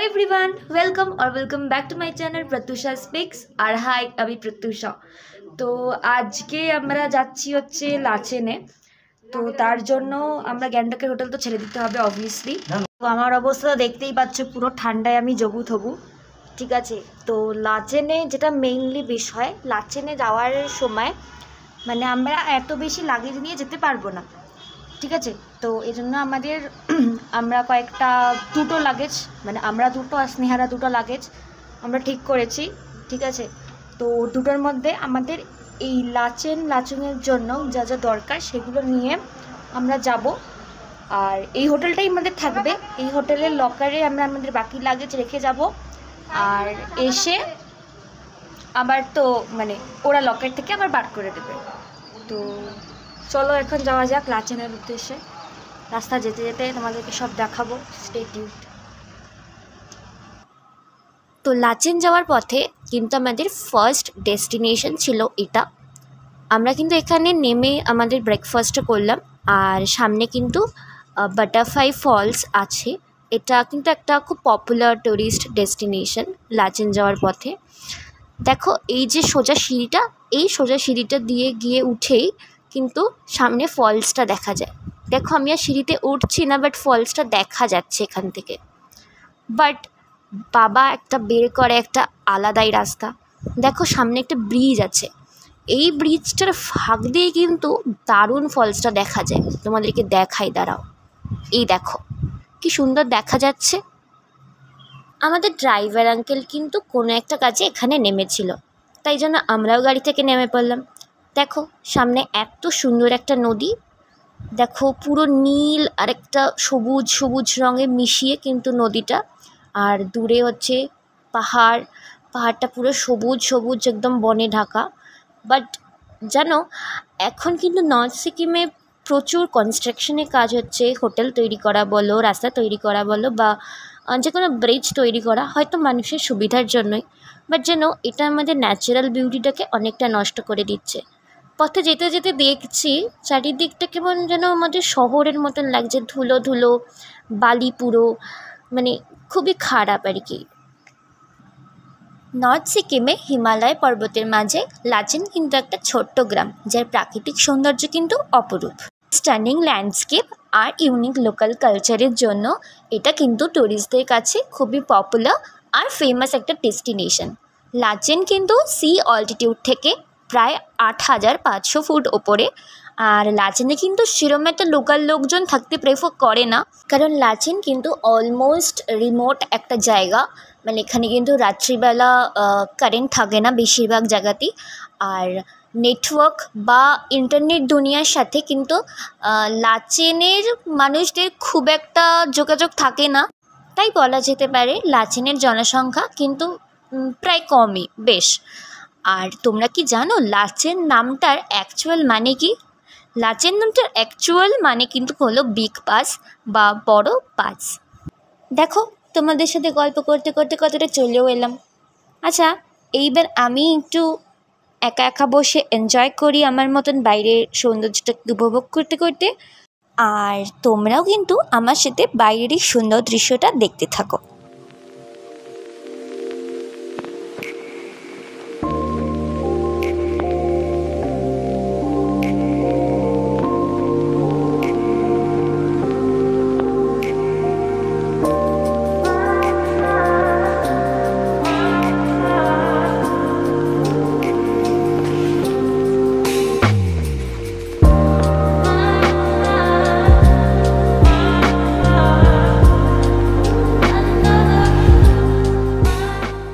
Everyone, welcome back to my channel Pratyusha speaks और hi আমি প্রত্যুষা। তো আজকে আমরা যাচ্ছি হচ্ছে লাচেনে। তো তার জন্য আমরা গ্যাংটকের হোটেল তো ছেড়ে দিতে হবে অবভিয়াসলি। তো আমার অবস্থা দেখতেই পাচ্ছ, পুরো ঠান্ডায় আমি জবু থবু, ঠিক আছে। তো লাচেনে যেটা মেইনলি বিষয়, লাচেনে যাওয়ার সময় মানে আমরা এত বেশি লাগেজ নিয়ে যেতে পারবো না, ঠিক আছে। তো এই জন্য আমাদের আমরা কয়েকটা দুটো লাগেজ, মানে আমরা দুটো আর স্নেহারা দুটো লাগেজ আমরা ঠিক করেছি, ঠিক আছে। তো দুটোর মধ্যে আমাদের এই লাচুংয়ের জন্য যা যা দরকার সেগুলো নিয়ে আমরা যাব। আর এই হোটেলটাই আমাদের থাকবে, এই হোটেলের লকারে আমরা আমাদের বাকি লাগেজ রেখে যাব। আর এসে আবার তো মানে ওরা লকার থেকে আবার বার করে দেবে। তো চলো এখন যাওয়া যাক লাচেনের উদ্দেশ্যে। রাস্তা যেতে যেতে তোমাদেরকে সব দেখাবো, স্টে টিউনড। তো লাচেন যাওয়ার পথে কিন্তু আমাদের ফার্স্ট ডেস্টিনেশন ছিল এটা। আমরা কিন্তু এখানে নেমে আমাদের ব্রেকফাস্ট করলাম, আর সামনে কিন্তু বাটারফ্লাই ফলস আছে। এটা কিন্তু একটা খুব পপুলার টুরিস্ট ডেস্টিনেশন লাচেন যাওয়ার পথে। দেখো এই যে সোজা সিঁড়িটা, এই সোজা সিঁড়িটা দিয়ে গিয়ে উঠেই কিন্তু সামনে ফলসটা দেখা যায়। দেখো আমি আর সিঁড়িতে উঠছি না, বাট ফলসটা দেখা যাচ্ছে এখান থেকে। বাট বাবা একটা বের করে একটা আলাদাই রাস্তা। দেখো সামনে একটা ব্রিজ আছে, এই ব্রিজটার ফাঁক দিয়ে কিন্তু দারুণ ফলসটা দেখা যায়। তোমাদেরকে দেখাই, দাঁড়াও, এই দেখো কি সুন্দর দেখা যাচ্ছে। আমাদের ড্রাইভার আঙ্কেল কিন্তু কোনো একটা কাজে এখানে নেমেছিল, তাই জন্য আমরাও গাড়ি থেকে নেমে পড়লাম। দেখো সামনে এত সুন্দর একটা নদী, দেখো পুরো নীল আর একটা সবুজ সবুজ রঙে মিশিয়ে কিন্তু নদীটা। আর দূরে হচ্ছে পাহাড়টা পুরো সবুজ সবুজ একদম বনে ঢাকা। বাট জানো এখন কিন্তু নর্থ সিকিমে প্রচুর কনস্ট্রাকশনের কাজ হচ্ছে। হোটেল তৈরি করা বলো, রাস্তা তৈরি করা বলো, বা যে কোনো ব্রিজ তৈরি করা, হয়তো মানুষের সুবিধার জন্যই। বাট যেন এটা আমাদের ন্যাচারাল বিউটিটাকে অনেকটা নষ্ট করে দিচ্ছে। পথে যেতে যেতে দেখছি চারিদিকটা কেমন যেন আমাদের শহরের মতন লাগছে, ধুলো ধুলো, বালি পুরো, মানে খুবই খারাপ আর কি। নর্থ সিকিমে হিমালয় পর্বতের মাঝে লাচেন কিন্তু একটা ছোট্ট গ্রাম, যার প্রাকৃতিক সৌন্দর্য কিন্তু অপরূপ। স্টানিং ল্যান্ডস্কেপ আর ইউনিক লোকাল কালচারের জন্য এটা কিন্তু ট্যুরিস্টদের কাছে খুবই পপুলার আর ফেমাস একটা ডেস্টিনেশন। লাচেন কিন্তু সি অল্টিটিউড থেকে প্রায় ৮,৫০০ ফুট ওপরে। আর লাচেনে কিন্তু সেরকম একটা লোকাল লোকজন থাকতে প্রেফার করে না, কারণ লাচেন কিন্তু অলমোস্ট রিমোট একটা জায়গা। মানে এখানে কিন্তু রাত্রিবেলা কারেন্ট থাকে না বেশিরভাগ জায়গাতেই। আর নেটওয়ার্ক বা ইন্টারনেট দুনিয়ার সাথে কিন্তু লাচেনের মানুষদের খুব একটা যোগাযোগ থাকে না। তাই বলা যেতে পারে লাচেনের জনসংখ্যা কিন্তু প্রায় কমই বেশ। আর তোমরা কি জানো লাচেন নামটার অ্যাকচুয়াল মানে কি? লাচেন নামটার অ্যাকচুয়াল মানে কিন্তু হলো বিগ পাস বা বড় পাস। দেখো তোমাদের সাথে গল্প করতে করতে কতটা চলেও এলাম। আচ্ছা, এইবার আমি একটু একা একা বসে এনজয় করি আমার মতন বাইরের সৌন্দর্যটা উপভোগ করতে করতে। আর তোমরাও কিন্তু আমার সাথে বাইরের এই সুন্দর দৃশ্যটা দেখতে থাকো।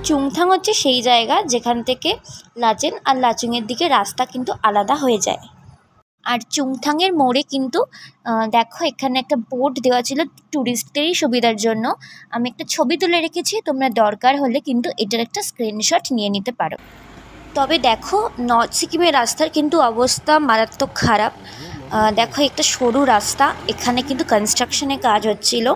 চুংথাং হচ্ছে সেই জায়গা যেখান থেকে লাচেন আর লাচুংয়ের দিকে রাস্তা কিন্তু আলাদা হয়ে যায়। আর চুংথাংয়ের মোড়ে কিন্তু দেখো এখানে একটা বোর্ড দেওয়া ছিল ট্যুরিস্টদেরই সুবিধার জন্য। আমি একটা ছবি তুলে রেখেছি, তোমরা দরকার হলে কিন্তু এটার একটা স্ক্রিনশট নিয়ে নিতে পারো। তবে দেখো নর্থ সিকিমের রাস্তার কিন্তু অবস্থা মারাত্মক খারাপ। দেখো একটা সরু রাস্তা, এখানে কিন্তু কনস্ট্রাকশনের কাজ হচ্ছিল।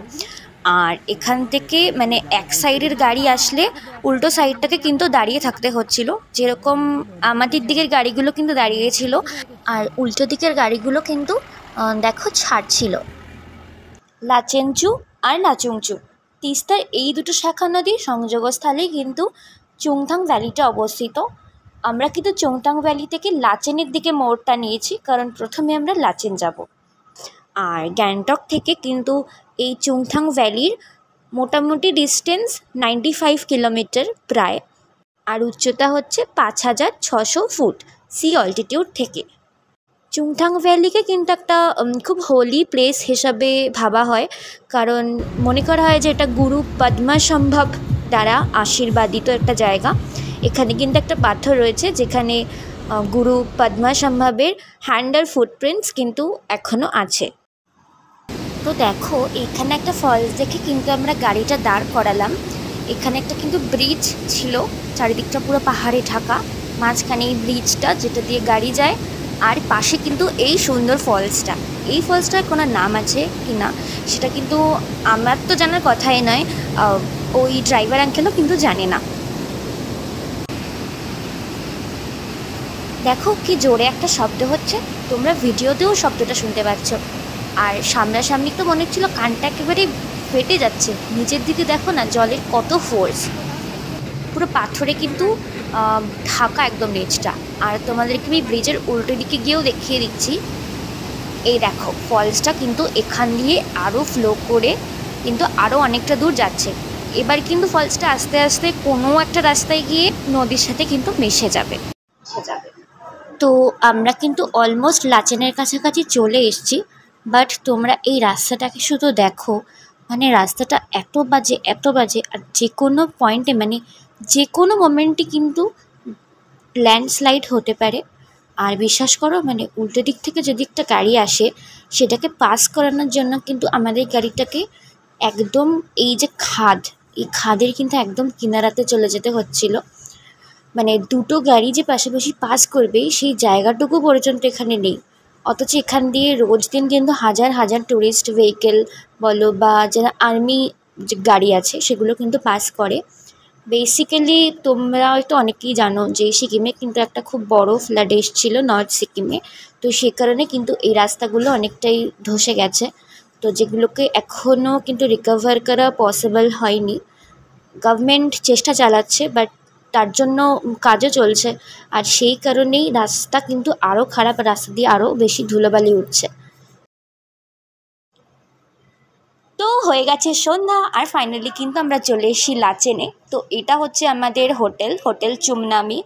আর এখান থেকে মানে এক সাইডের গাড়ি আসলে উল্টো সাইডটাকে কিন্তু দাঁড়িয়ে থাকতে হচ্ছিল, যেরকম আমাদের দিকের গাড়িগুলো কিন্তু দাঁড়িয়েছিল আর উল্টো দিকের গাড়িগুলো কিন্তু দেখো ছাড়ছিল। লাচেনচু আর লাচুংচু তিস্তার এই দুটো শাখা নদীর সংযোগস্থলেই কিন্তু চুংথাং ভ্যালিটা অবস্থিত। আমরা কিন্তু চুংথাং ভ্যালি থেকে লাচেনের দিকে মোড়টা নিয়েছি, কারণ প্রথমে আমরা লাচেন যাব। আর গ্যাংটক থেকে কিন্তু এই চুংথাং ভ্যালির মোটামুটি ডিস্টেন্স 95 কিলোমিটার প্রায়, আর উচ্চতা হচ্ছে 5600 ফুট সি অল্টিটিউড থেকে। চুংথাং ভ্যালিকে কিন্তু একটা খুব হোলি প্লেস হিসাবে ভাবা হয়, কারণ মনে করা হয় যে এটা গুরু পদ্মাসম্ভব দ্বারা আশীর্বাদিত একটা জায়গা। এখানে কিন্তু একটা পাথর রয়েছে যেখানে গুরু পদ্মাসম্ভবের হ্যান্ড আর ফুটপ্রিন্টস কিন্তু এখনও আছে। তো দেখো, এখানে একটা ফলস দেখে কিন্তু আমরা গাড়িটা দাঁড় করালাম। এখানে একটা কিন্তু ব্রিজ ছিল, চারিদিকটা পুরো পাহাড়ে ঢাকা, মাঝখানে এই ব্রিজটা যেটা দিয়ে গাড়ি যায়, আর পাশে কিন্তু এই সুন্দর ফলসটা। এই ফলসটার কোনো নাম আছে কি না সেটা কিন্তু আমার তো জানার কথাই নয়, ওই ড্রাইভার আঙ্কেলও কিন্তু জানে না। দেখো কি জোরে একটা শব্দ হচ্ছে, তোমরা ভিডিওতেও শব্দটা শুনতে পাচ্ছ। আর সামনাসামনি তো মনে হচ্ছিলো কানটা একেবারে ফেটে যাচ্ছে। নিচের দিকে দেখো না জলের কত ফোর্স, পুরো পাথরে কিন্তু ঢাকা একদম নিচটা। আর তোমাদেরকে আমি ব্রিজের উল্টো দিকে গিয়েও দেখিয়ে দিচ্ছি। এই দেখো ফলসটা কিন্তু এখান দিয়ে আরও ফ্লো করে কিন্তু আরও অনেকটা দূর যাচ্ছে। এবার কিন্তু ফলসটা আস্তে আস্তে কোনো একটা রাস্তায় গিয়ে নদীর সাথে কিন্তু মিশে যাবে। তো আমরা কিন্তু অলমোস্ট লাচেনের কাছাকাছি চলে এসেছি, বাট তোমরা এই রাস্তাটাকে শুধু দেখো, মানে রাস্তাটা এত বাজে, আর যে কোনো পয়েন্টে মানে যে কোনো মোমেন্টে কিন্তু ল্যান্ডস্লাইড হতে পারে। আর বিশ্বাস করো, মানে উল্টো দিক থেকে যদি একটা গাড়ি আসে সেটাকে পাস করানোর জন্য কিন্তু আমাদের গাড়িটাকে একদম এই যে খাদ, এই খাদের কিন্তু একদম কিনারাতে চলে যেতে হচ্ছিল। মানে দুটো গাড়ি যে পাশাপাশি পাস করবে সেই জায়গাটুকু পর্যন্ত এখানে নেই, অথচ এখান দিয়ে রোজ দিন কিন্তু হাজার হাজার ট্যুরিস্ট ভেহিকেল বলো বা যারা আর্মি যে গাড়ি আছে সেগুলো কিন্তু পাস করে। বেসিক্যালি তোমরা হয়তো অনেকেই জানো যে সিকিমে কিন্তু একটা খুব বড় ফ্লাড এসেছিলো নর্থ সিকিমে, তো সে কারণে কিন্তু এই রাস্তাগুলো অনেকটাই ধসে গেছে। তো যেগুলোকে এখনও কিন্তু রিকভার করা পসিবল হয়নি। গভর্নমেন্ট চেষ্টা চালাচ্ছে, বাট তার জন্য কাজও চলছে, আর সেই কারণেই রাস্তা কিন্তু আরও খারাপ, রাস্তা দিয়ে আরও বেশি ধুলোবালি উঠছে। তো হয়ে গেছে সন্ধ্যা, আর ফাইনালি কিন্তু আমরা চলে এসেছি লাচেনে। তো এটা হচ্ছে আমাদের হোটেল চুমনামি,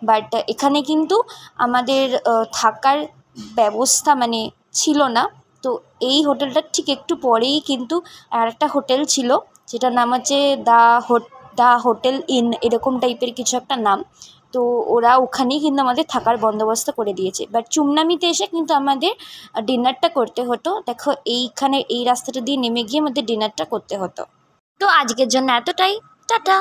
বাট এখানে কিন্তু আমাদের থাকার ব্যবস্থা মানে ছিল না। তো এই হোটেলটার ঠিক একটু পরেই কিন্তু আর একটা হোটেল ছিল, যেটার নাম হচ্ছে দ্য হোটেল ইন, এরকম টাইপের কিছু একটা নাম। তো ওরা ওখানেই কিন্তু আমাদের থাকার বন্দোবস্ত করে দিয়েছে। বাট চুমনামিতে এসে কিন্তু আমাদের ডিনারটা করতে হতো। দেখো এইখানে এই রাস্তাটা দিয়ে নেমে গিয়ে আমাদের ডিনারটা করতে হতো। তো আজকের জন্য এতটাই, টাটা।